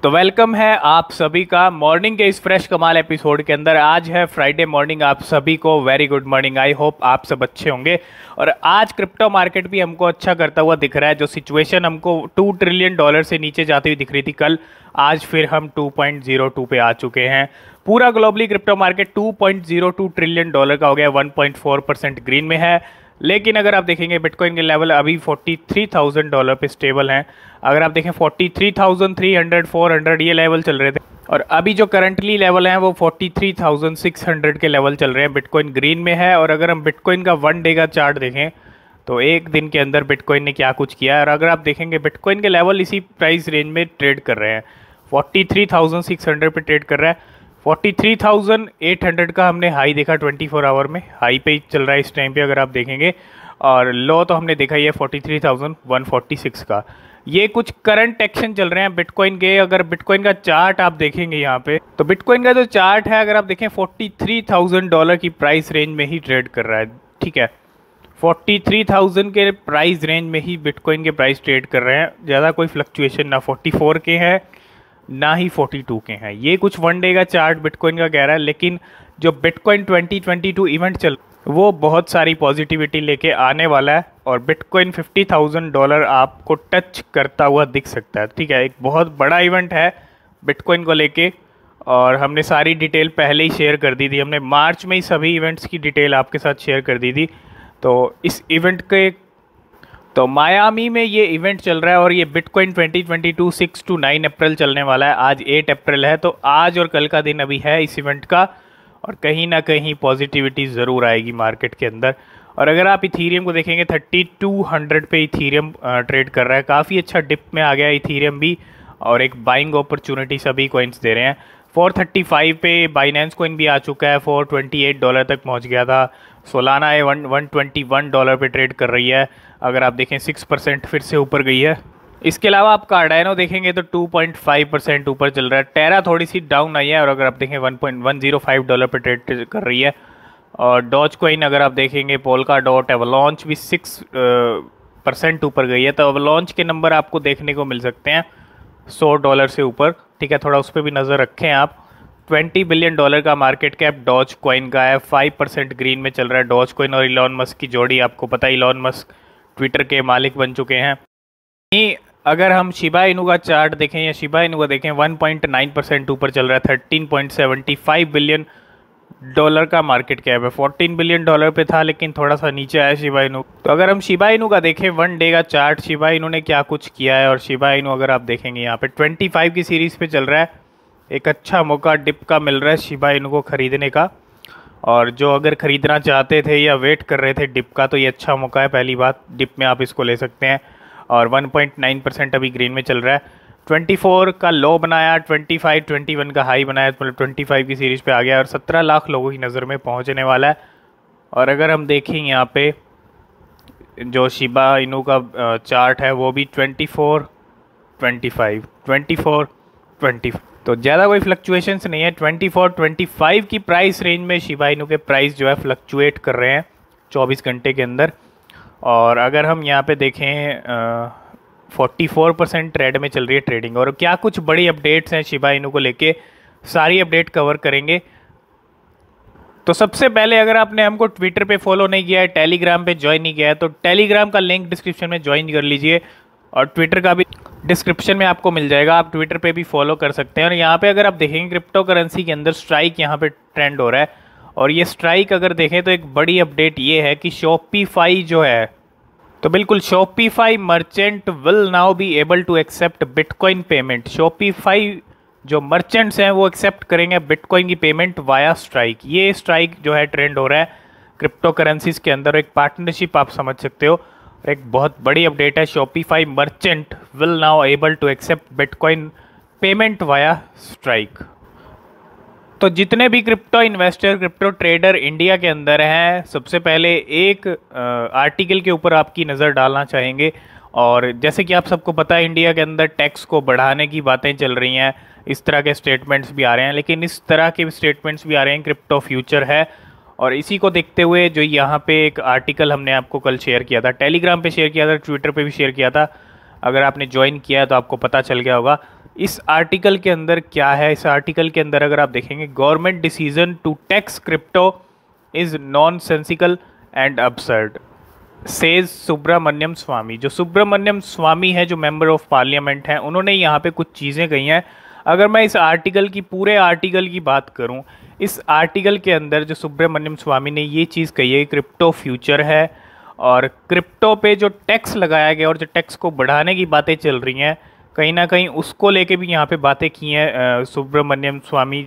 तो वेलकम है आप सभी का मॉर्निंग के इस फ्रेश कमाल एपिसोड के अंदर। आज है फ्राइडे मॉर्निंग, आप सभी को very good morning. I hope आप सब अच्छे होंगे। और आज क्रिप्टो मार्केट भी हमको अच्छा करता हुआ दिख रहा है। जो सिचुएशन हमको $2 ट्रिलियन से नीचे जाती हुई दिख रही थी कल, आज फिर हम 2.02 पे आ चुके हैं। पूरा ग्लोबली क्रिप्टो मार्केट $2.02 ट्रिलियन का हो गया, 1.4% ग्रीन में है। लेकिन अगर आप देखेंगे बिटकॉइन के लेवल अभी $43,000 पे स्टेबल हैं। अगर आप देखें 43,300 400 ये लेवल चल रहे थे, और अभी जो करंटली लेवल हैं वो 43,600 के लेवल चल रहे हैं। बिटकॉइन ग्रीन में है। और अगर हम बिटकॉइन का 1 डे का चार्ट देखें तो एक दिन के अंदर बिटकॉइन ने क्या कुछ किया है। और अगर आप देखेंगे बिटकॉइन के लेवल इसी प्राइस रेंज में ट्रेड कर रहे हैं, 43,600 पे ट्रेड कर रहा है। 43,800 का हमने हाई देखा 24 आवर में, हाई पे ही चल रहा है इस टाइम पे अगर आप देखेंगे। और लो तो हमने देखा ये 43,146 का। ये कुछ करंट एक्शन चल रहे हैं बिटकॉइन के। अगर बिटकॉइन का चार्ट आप देखेंगे यहाँ पे, तो बिटकॉइन का जो चार्ट है अगर आप देखें $43,000 की प्राइस रेंज में ही ट्रेड कर रहा है। ठीक है, 43,000 के प्राइस रेंज में ही बिटकॉइन के प्राइस ट्रेड कर रहे हैं। ज़्यादा कोई फ्लक्चुएशन ना 44 के हैं ना ही 42 के हैं। ये कुछ 1 डे का चार्ट बिटकॉइन का कह रहा है। लेकिन जो बिटकॉइन 2022 इवेंट चल वो बहुत सारी पॉजिटिविटी लेके आने वाला है। और बिटकॉइन $50,000 आपको टच करता हुआ दिख सकता है। ठीक है, एक बहुत बड़ा इवेंट है बिटकॉइन को लेके। और हमने सारी डिटेल पहले ही शेयर कर दी थी। हमने मार्च में ही सभी इवेंट्स की डिटेल आपके साथ शेयर कर दी थी। तो इस इवेंट के तो मायामी में ये इवेंट चल रहा है। और ये बिटकॉइन 2022 6 to 9 अप्रैल चलने वाला है। आज 8 अप्रैल है, तो आज और कल का दिन अभी है इस इवेंट का। और कहीं ना कहीं पॉजिटिविटी ज़रूर आएगी मार्केट के अंदर। और अगर आप इथीरियम को देखेंगे 3200 पे इथीरियम ट्रेड कर रहा है। काफ़ी अच्छा डिप में आ गया इथीरियम भी, और एक बाइंग अपॉर्चुनिटी सभी कॉइन्स दे रहे हैं। 435 पे बाइनेंस कॉइन भी आ चुका है, $428 तक पहुंच गया था। सोलाना है $121 पे ट्रेड कर रही है। अगर आप देखें 6% फिर से ऊपर गई है। इसके अलावा आप कार्डानो देखेंगे तो 2.5% ऊपर चल रहा है। टेरा थोड़ी सी डाउन आई है, और अगर आप देखें $1.105 पे ट्रेड कर रही है। और डॉज कॉइन अगर आप देखेंगे, पोल्का डॉट, एवलॉन्च भी 6% ऊपर गई है। तो एवलॉन्च के नंबर आपको देखने को मिल सकते हैं $100 से ऊपर। ठीक है, थोड़ा उस पर भी नज़र रखें आप। $20 बिलियन का मार्केट कैप डॉज कॉइन का है, 5% ग्रीन में चल रहा है। डॉज कॉइन और इलॉन मस्क की जोड़ी, आपको पता है इलॉन मस्क ट्विटर के मालिक बन चुके हैं। अगर हम शिबा इनू का चार्ट देखें या शिबा इनू का देखें, 1.9% ऊपर चल रहा है। $13.75 बिलियन का मार्केट कैप है। $14 बिलियन पे था, लेकिन थोड़ा सा नीचे आया शिबा इनू। तो अगर हम शिबा इनू का देखें 1 डे का चार्ट, शिबा इनू ने क्या कुछ किया है। और शिबा इनू अगर आप देखेंगे यहाँ पे 25 की सीरीज़ पे चल रहा है। एक अच्छा मौका डिप का मिल रहा है शिबा इनू को ख़रीदने का। और जो अगर ख़रीदना चाहते थे या वेट कर रहे थे डिप का, तो ये अच्छा मौका है। पहली बात, डिप में आप इसको ले सकते हैं। और 1.9% अभी ग्रीन में चल रहा है। 24 का लो बनाया, 25 21 का हाई बनाया, मतलब 25 की सीरीज़ पे आ गया। और 17 लाख लोगों की नज़र में पहुंचने वाला है। और अगर हम देखें यहाँ पे जो शिबा इनू का चार्ट है वो भी 24 25 24 25, तो ज़्यादा कोई फ्लक्चुएशंस नहीं है। 24 25 की प्राइस रेंज में शिबा इनू के प्राइस जो है फ्लक्चुएट कर रहे हैं 24 घंटे के अंदर। और अगर हम यहाँ पे देखें 44% ट्रेड में चल रही है ट्रेडिंग। और क्या कुछ बड़ी अपडेट्स हैं शिबा इनू को लेके, सारी अपडेट कवर करेंगे। तो सबसे पहले अगर आपने हमको ट्विटर पे फॉलो नहीं किया है, टेलीग्राम पे ज्वाइन नहीं किया है, तो टेलीग्राम का लिंक डिस्क्रिप्शन में ज्वाइन कर लीजिए। और ट्विटर का भी डिस्क्रिप्शन में आपको मिल जाएगा, आप ट्विटर पे भी फॉलो कर सकते हैं। और यहाँ पे अगर आप देखेंगे क्रिप्टो करेंसी के अंदर स्ट्राइक यहाँ पे ट्रेंड हो रहा है। और ये स्ट्राइक अगर देखें तो एक बड़ी अपडेट ये है कि शॉपिफाई जो है, तो बिल्कुल Shopify merchant will now be able to accept bitcoin payment. Shopify जो मर्चेंट्स हैं वो एक्सेप्ट करेंगे बिटकॉइन की पेमेंट वाया स्ट्राइक। ये स्ट्राइक जो है ट्रेंड हो रहा है क्रिप्टो करेंसीज के अंदर। एक पार्टनरशिप आप समझ सकते हो। एक बहुत बड़ी अपडेट है, Shopify merchant will now able to accept bitcoin payment via Strike. तो जितने भी crypto investor, crypto trader India के अंदर हैं, सबसे पहले एक आर्टिकल के ऊपर आपकी नज़र डालना चाहेंगे। और जैसे कि आप सबको पता है इंडिया के अंदर टैक्स को बढ़ाने की बातें चल रही हैं, इस तरह के स्टेटमेंट्स भी आ रहे हैं। लेकिन इस तरह के स्टेटमेंट्स भी आ रहे हैं क्रिप्टो फ्यूचर है। और इसी को देखते हुए जो यहाँ पे एक आर्टिकल हमने आपको कल शेयर किया था, टेलीग्राम पे शेयर किया था, ट्विटर पे भी शेयर किया था। अगर आपने ज्वाइन किया है तो आपको पता चल गया होगा। इस आर्टिकल के अंदर क्या है, इस आर्टिकल के अंदर अगर आप देखेंगे, government decision to tax crypto is nonsensical and absurd, says Subramanian Swamy. जो सुब्रमण्यम स्वामी है, जो मेंबर ऑफ पार्लियामेंट हैं, उन्होंने यहाँ पे कुछ चीज़ें कही हैं। अगर मैं इस आर्टिकल की, पूरे आर्टिकल की बात करूँ, इस आर्टिकल के अंदर जो सुब्रमण्यम स्वामी ने ये चीज़ कही है, क्रिप्टो फ्यूचर है और क्रिप्टो पे जो टैक्स लगाया गया और जो टैक्स को बढ़ाने की बातें चल रही हैं, कहीं ना कहीं उसको लेके भी यहाँ पे बातें की हैं सुब्रमण्यम स्वामी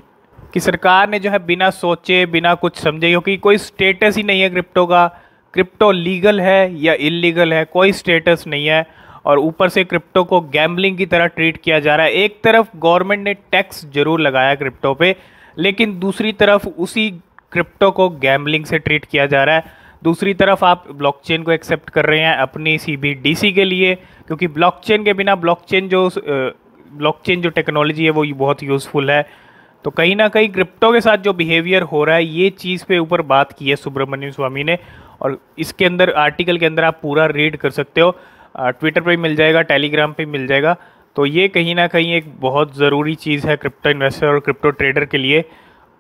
की। सरकार ने जो है बिना सोचे, बिना कुछ समझे, क्योंकि कोई स्टेटस ही नहीं है क्रिप्टो का, क्रिप्टो लीगल है या इलीगल है, कोई स्टेटस नहीं है, और ऊपर से क्रिप्टो को गैम्बलिंग की तरह ट्रीट किया जा रहा है। एक तरफ गवर्नमेंट ने टैक्स जरूर लगाया क्रिप्टो पे, लेकिन दूसरी तरफ उसी क्रिप्टो को गैम्बलिंग से ट्रीट किया जा रहा है। दूसरी तरफ आप ब्लॉकचेन को एक्सेप्ट कर रहे हैं अपनी CBDC के लिए, क्योंकि ब्लॉकचेन के बिना, ब्लॉकचेन जो टेक्नोलॉजी है वो बहुत यूज़फुल है। तो कहीं ना कहीं क्रिप्टो के साथ जो बिहेवियर हो रहा है, ये चीज़ पे ऊपर बात की है सुब्रमण्यम स्वामी ने, और इसके अंदर, आर्टिकल के अंदर आप पूरा रीड कर सकते हो। ट्विटर पे मिल जाएगा, टेलीग्राम पे मिल जाएगा। तो ये कहीं ना कहीं एक बहुत ज़रूरी चीज़ है क्रिप्टो इन्वेस्टर और क्रिप्टो ट्रेडर के लिए,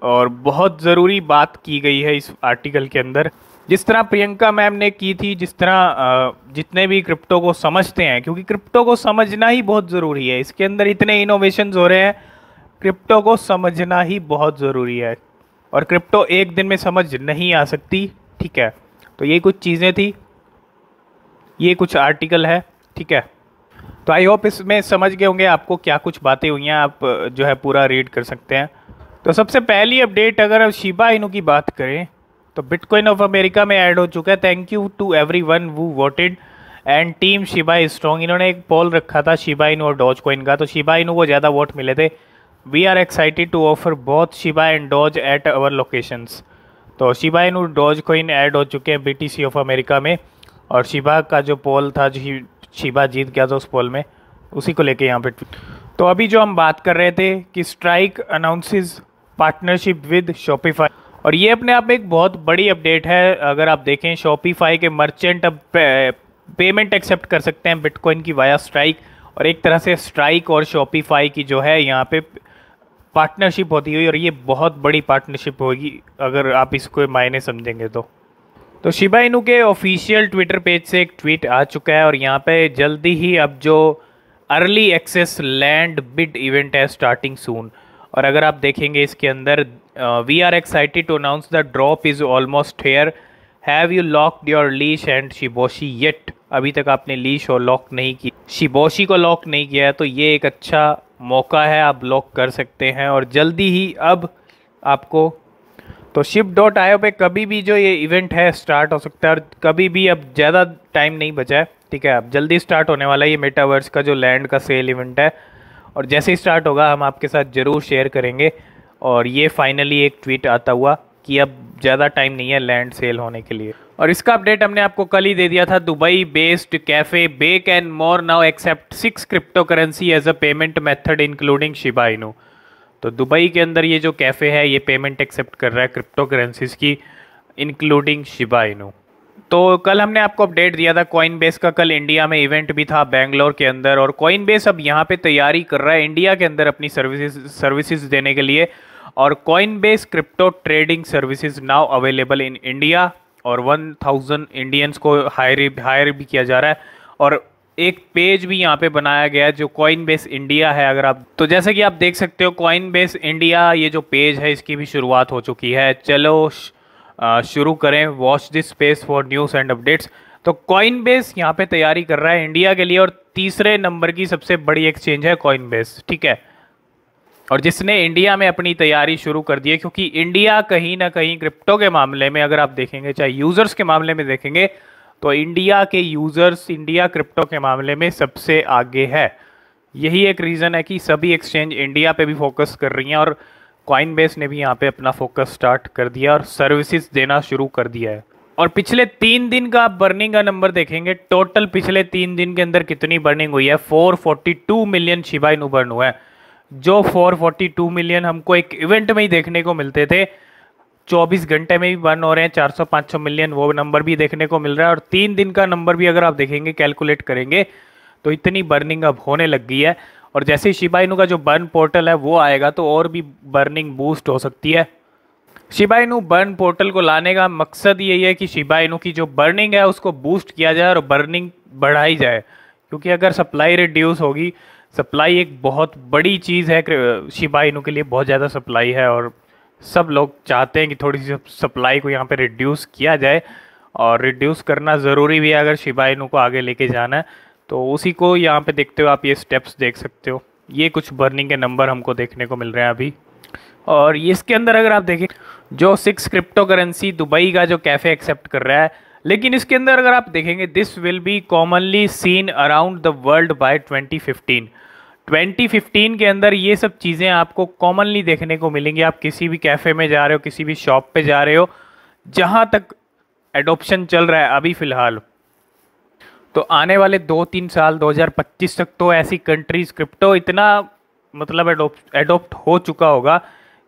और बहुत ज़रूरी बात की गई है इस आर्टिकल के अंदर। जिस तरह प्रियंका मैम ने की थी, जिस तरह जितने भी क्रिप्टो को समझते हैं, क्योंकि क्रिप्टो को समझना ही बहुत ज़रूरी है, इसके अंदर इतने इनोवेशंस हो रहे हैं, क्रिप्टो को समझना ही बहुत ज़रूरी है, और क्रिप्टो एक दिन में समझ नहीं आ सकती। ठीक है, तो ये कुछ चीज़ें थी, ये कुछ आर्टिकल है। ठीक है, तो आई होप इसमें समझ गए होंगे आपको क्या कुछ बातें हुई हैं, आप जो है पूरा रीड कर सकते हैं। तो सबसे पहली अपडेट, अगर अब शिबा इनू की बात करें, तो बिटकॉइन ऑफ अमेरिका में ऐड हो चुका है। Thank you to everyone who voted and team Shiba is strong. इन्होंने एक पोल रखा था शिबा इनू और डॉज कॉइन का, तो शिबा इनू को ज़्यादा वोट मिले थे। We are excited to offer both Shiba and Doge at our locations. तो Shiba Inu Dogecoin add हो चुके हैं BTC ऑफ अमेरिका में, और शिबा का जो पोल था, जो शिबा जीत गया था उस पोल में, उसी को लेके यहाँ पे। तो अभी जो हम बात कर रहे थे कि strike announces partnership with Shopify, और ये अपने आप में एक बहुत बड़ी अपडेट है। अगर आप देखें, शॉपिफाई के मर्चेंट अब पेमेंट एक्सेप्ट कर सकते हैं बिटकॉइन की वाया स्ट्राइक, और एक तरह से स्ट्राइक और शॉपिफाई की जो है यहाँ पे पार्टनरशिप होती हुई, और ये बहुत बड़ी पार्टनरशिप होगी अगर आप इसको मायने समझेंगे तो शिबा इनू के ऑफिशियल ट्विटर पेज से एक ट्वीट आ चुका है, और यहाँ पे जल्दी ही अब जो early access land bid event है स्टार्टिंग सून। और अगर आप देखेंगे इसके अंदर, we are excited to announce the drop is almost here, have you locked your leash and Shiboshi yet. अभी तक आपने लीश और लॉक नहीं की, शिबोशी को लॉक नहीं किया है, तो ये एक अच्छा मौका है, आप लॉक कर सकते हैं, और जल्दी ही अब आपको। तो ship.io पे कभी भी जो ये इवेंट है स्टार्ट हो सकता है, और कभी भी, अब ज़्यादा टाइम नहीं बचा है। ठीक है, अब जल्दी स्टार्ट होने वाला है ये मेटावर्स का जो लैंड का सेल इवेंट है, और जैसे ही स्टार्ट होगा हम आपके साथ ज़रूर शेयर करेंगे। और ये फाइनली एक ट्वीट आता हुआ कि अब ज़्यादा टाइम नहीं है लैंड सेल होने के लिए, और इसका अपडेट हमने आपको कल ही दे दिया था। Dubai based cafe Bake and More now accept 6 crypto currency as a payment method including Shiba Inu. तो दुबई के अंदर ये जो कैफ़े है, ये पेमेंट एक्सेप्ट कर रहा है क्रिप्टो करेंसीज की, इंक्लूडिंग शिबा इनू। तो कल हमने आपको अपडेट दिया था कॉइनबेस का, कल इंडिया में इवेंट भी था बेंगलोर के अंदर, और कॉइनबेस अब यहाँ पे तैयारी कर रहा है इंडिया के अंदर अपनी सर्विसेज देने के लिए। और Coinbase crypto trading services now available in India, और 1000 इंडियंस को हायर भी किया जा रहा है, और एक पेज भी यहाँ पे बनाया गया है जो कॉइनबेस इंडिया है। अगर आप, तो जैसे कि आप देख सकते हो कॉइनबेस इंडिया, ये जो पेज है इसकी भी शुरुआत हो चुकी है। चलो शुरू करें, watch this space for news and updates. तो कॉइनबेस यहाँ पे तैयारी कर रहा है इंडिया के लिए, और तीसरे नंबर की सबसे बड़ी एक्सचेंज है कॉइनबेस। ठीक है, और जिसने इंडिया में अपनी तैयारी शुरू कर दी है, क्योंकि इंडिया कहीं ना कहीं क्रिप्टो के मामले में, अगर आप देखेंगे, चाहे यूज़र्स के मामले में देखेंगे, तो इंडिया के यूज़र्स, इंडिया क्रिप्टो के मामले में सबसे आगे है। यही एक रीज़न है कि सभी एक्सचेंज इंडिया पे भी फोकस कर रही हैं, और कॉइनबेस ने भी यहाँ पे अपना फोकस स्टार्ट कर दिया और सर्विसेज देना शुरू कर दिया है। और पिछले 3 दिन का आप बर्निंग का नंबर देखेंगे, टोटल पिछले 3 दिन के अंदर कितनी बर्निंग हुई है, 442 मिलियन शिबा इनू बर्न हुआ है। जो 442 मिलियन हमको एक इवेंट में ही देखने को मिलते थे, 24 घंटे में भी बर्न हो रहे हैं 400-500 मिलियन, वो नंबर भी देखने को मिल रहा है। और 3 दिन का नंबर भी अगर आप देखेंगे, कैलकुलेट करेंगे, तो इतनी बर्निंग अब होने लग गई है। और जैसे ही शिबा इनू का जो बर्न पोर्टल है वो आएगा तो और भी बर्निंग बूस्ट हो सकती है। शिबा इनू बर्न पोर्टल को लाने का मकसद यही है कि शिबा इनू की जो बर्निंग है उसको बूस्ट किया जाए और बर्निंग बढ़ाई जाए, क्योंकि अगर सप्लाई रिड्यूस होगी, सप्लाई एक बहुत बड़ी चीज़ है शिबा इनू के लिए, बहुत ज़्यादा सप्लाई है और सब लोग चाहते हैं कि थोड़ी सी सप्लाई को यहाँ पे रिड्यूस किया जाए, और रिड्यूस करना ज़रूरी भी है अगर शिबा इनू को आगे लेके जाना है। तो उसी को यहाँ पे देखते हो आप, ये स्टेप्स देख सकते हो, ये कुछ बर्निंग के नंबर हमको देखने को मिल रहे हैं अभी। और इसके अंदर अगर आप देखें जो 6 क्रिप्टो करेंसी दुबई का जो कैफ़े एक्सेप्ट कर रहा है, लेकिन इसके अंदर अगर आप देखेंगे this will be commonly seen around the world by 2015। 2015 के अंदर ये सब चीज़ें आपको कॉमनली देखने को मिलेंगी। आप किसी भी कैफ़े में जा रहे हो, किसी भी शॉप पे जा रहे हो, जहाँ तक एडोप्शन चल रहा है अभी फ़िलहाल, तो आने वाले 2-3 साल 2025 तक तो ऐसी कंट्रीज क्रिप्टो इतना मतलब एडोप्ट हो चुका होगा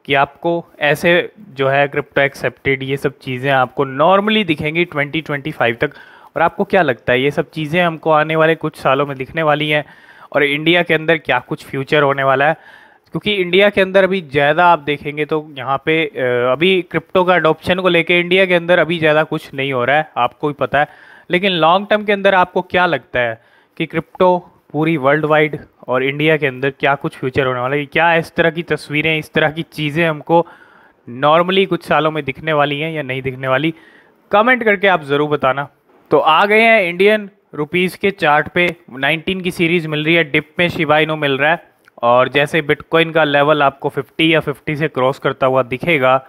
कि आपको ऐसे जो है क्रिप्टो एक्सेप्टेड ये सब चीज़ें आपको नॉर्मली दिखेंगी 2025 तक। और आपको क्या लगता है ये सब चीज़ें हमको आने वाले कुछ सालों में दिखने वाली हैं? और इंडिया के अंदर क्या कुछ फ्यूचर होने वाला है? क्योंकि इंडिया के अंदर अभी ज़्यादा आप देखेंगे तो यहाँ पे अभी क्रिप्टो का अडोप्शन को लेके इंडिया के अंदर अभी ज़्यादा कुछ नहीं हो रहा है, आपको ही पता है। लेकिन लॉन्ग टर्म के अंदर आपको क्या लगता है कि क्रिप्टो पूरी वर्ल्ड वाइड और इंडिया के अंदर क्या कुछ फ्यूचर होने वाला है? क्या इस तरह की तस्वीरें, इस तरह की चीज़ें हमको नॉर्मली कुछ सालों में दिखने वाली हैं या नहीं दिखने वाली? कमेंट करके आप ज़रूर बताना। तो आ गए हैं इंडियन रुपीज़ के चार्ट पे, 19 की सीरीज़ मिल रही है, डिप में शिबा इनू मिल रहा है, और जैसे बिटकॉइन का लेवल आपको 50 या 50 से क्रॉस करता हुआ दिखेगा,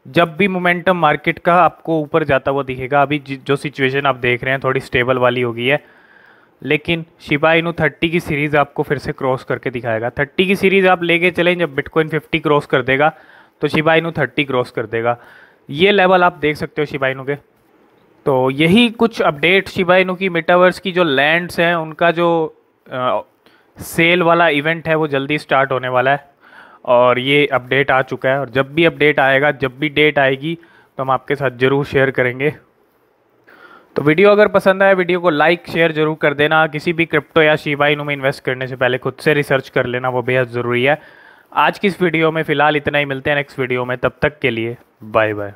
जब भी मोमेंटम मार्केट का आपको ऊपर जाता हुआ दिखेगा। अभी जो सिचुएशन आप देख रहे हैं थोड़ी स्टेबल वाली हो गई है, लेकिन शिबा इनू 30 की सीरीज़ आपको फिर से क्रॉस करके दिखाएगा। 30 की सीरीज़ आप लेके चलें, जब बिटकॉइन 50 क्रॉस कर देगा तो शिबा इनू 30 क्रॉस कर देगा। ये लेवल आप देख सकते हो शिबा इनू के। तो यही कुछ अपडेट शिबा इनू की। मेटावर्स की जो लैंड्स हैं उनका जो सेल वाला इवेंट है वो जल्दी स्टार्ट होने वाला है, और ये अपडेट आ चुका है। और जब भी अपडेट आएगा, जब भी डेट आएगी, तो हम आपके साथ ज़रूर शेयर करेंगे। तो वीडियो अगर पसंद आए, वीडियो को लाइक शेयर जरूर कर देना। किसी भी क्रिप्टो या शिबा इनू में इन्वेस्ट करने से पहले खुद से रिसर्च कर लेना, वो बेहद ज़रूरी है। आज की इस वीडियो में फ़िलहाल इतना ही, मिलते हैं नेक्स्ट वीडियो में, तब तक के लिए बाय बाय।